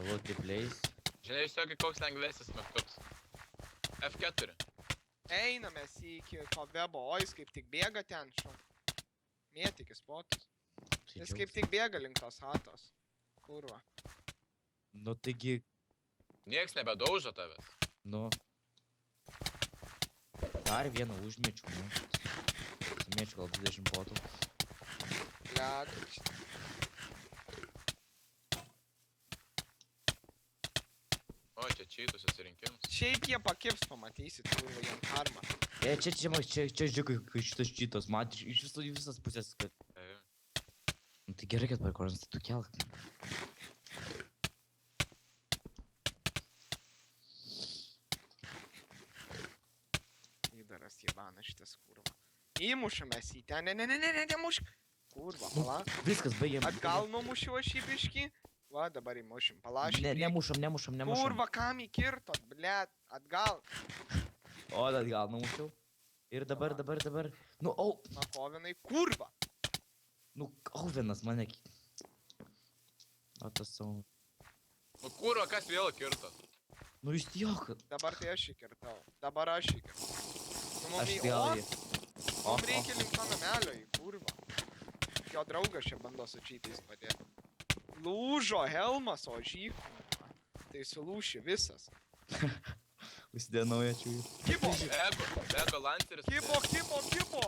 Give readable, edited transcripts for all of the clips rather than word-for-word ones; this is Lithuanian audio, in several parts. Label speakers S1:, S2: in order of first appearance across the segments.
S1: Multiplays.
S2: Žinai, tiesiog koks lengvesnis mygtukas. F4.
S3: Einam mes iki to webo, o jis kaip tik bėga ten, šo. Mėtikis potus. Jis kaip tik bėga link tos hatos. Kurva.
S1: Nu taigi,
S2: Nieks nebedaužo tavęs.
S1: nu. Dar vieną užmečiau, nu. Sumėčiau gal 20 potų.
S3: Blet.
S2: O, čia čytų susirinkimus.
S3: Šiaip jie pakips, pamatysit, kurva, jam karma.
S1: Čia žiūrėk, kai šitas čytas, mat, iš visas pusės, kad...
S2: E,
S1: Nu tai gerai, kad parkoras, tai tu kelk.
S3: Įdaras jebanas šitas, kurva. Įmušamės į ten, nemušk. Kurva,
S1: Nu,
S3: pala.
S1: viskas, baigėm.
S3: Atgal numušiu aš į biškį. Va, dabar įmušim, palašim.
S1: Nemušam.
S3: Kurva, kam įkirtot, blet, atgal.
S1: O, atgal numušiau. Ir dabar. Nu, au.
S3: Na, kovinai, kurva.
S1: Nu, Auvenas mane... O tas savo...
S2: Nu kurva, kas vėl kirto?
S1: Nu jūs jok.
S3: Dabar tai aš įkirtau. Dabar aš įkirtau. Nu,
S1: Aš
S3: mum
S1: vėl jį.
S3: Mum reikia link to namelio į kurvą. Jo draugas čia bando su čytais padėti. Lūžo helmas, o žyk. Tai sulūši visas.
S1: Užsidėjo naują čiūjį.
S3: Kibo!
S2: Bego lanceris.
S3: Kibo!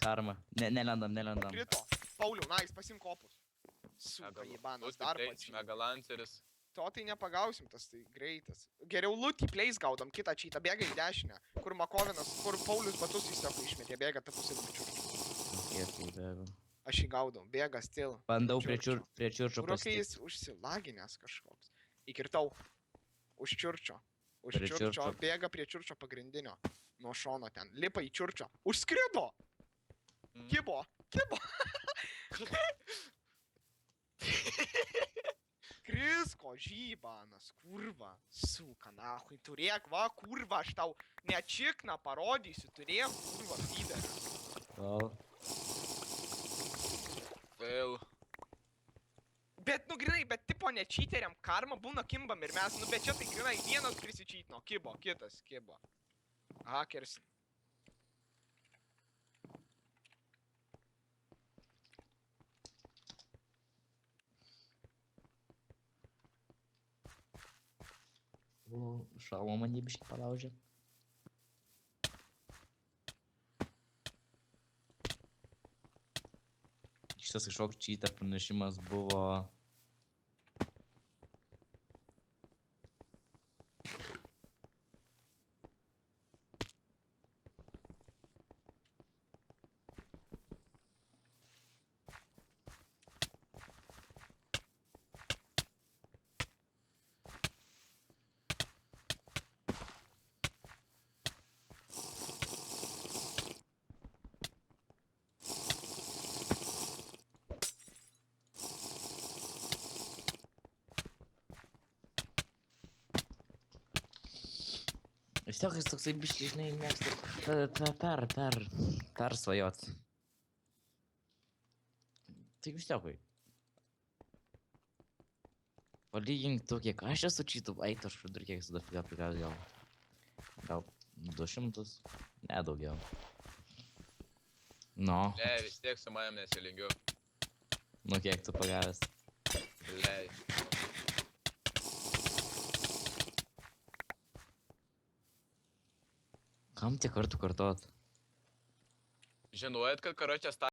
S1: Karma. Nelendam.
S3: Krito. Pauliau, na, jis pasim kopus. Suka, jibanas, dar pačiai.
S2: Mega lanceris.
S3: To tai nepagausim, tas tai greitas. Geriau Luty Plays gaudom kitą čytą, bėga į dešinę. Kur Makovinas, kur Paulius batus į sako išmetė, bėga ta pusė bičiurčių.
S1: Kiek tai bėgo.
S3: Aš jį gaudau, bėga stil.
S1: Bandau prie čiurčio
S3: Kur jis užsilaginęs kažkoks. Įkirtau. Už čiurčio. Už
S1: Prie
S3: čiurčio,
S1: čiurčio.
S3: bėga prie čiurčio pagrindinio. Nuo šono ten. Lipa į čiurčio. Užskrido! Kibo! Krisko žybanas, kurva. Suka, nahui, turėk, va, kurva, aš tau nečikną parodysiu, turėk, kurva, fiderį.
S1: Gal.
S2: Fail.
S3: Bet, nu, grinai, bet tipo nečyteriam karma būna kimbam ir mes, nu, bet čia tai grinai vienas prisičytino, kibo, kitas, kibo. Hakeris.
S1: Šalmo mane biškį palaužė. Šitas kažkoks čyta pranešimas buvo... Vis tiek jis toksai biškį, žinai, mėgsta persvajot. Tai vis tiek. Palygink tu, kiek aš esu čytų, eit aš dar kiek esu dafiga prigavęs gal. Gal 200, ne daugiau. No,
S2: Le, vis tiek su manim nesilingiu.
S1: nu kiek tu pagavęs.
S2: Le.
S1: Kam tiek kartų kartot?
S2: Žinojat, kad karočią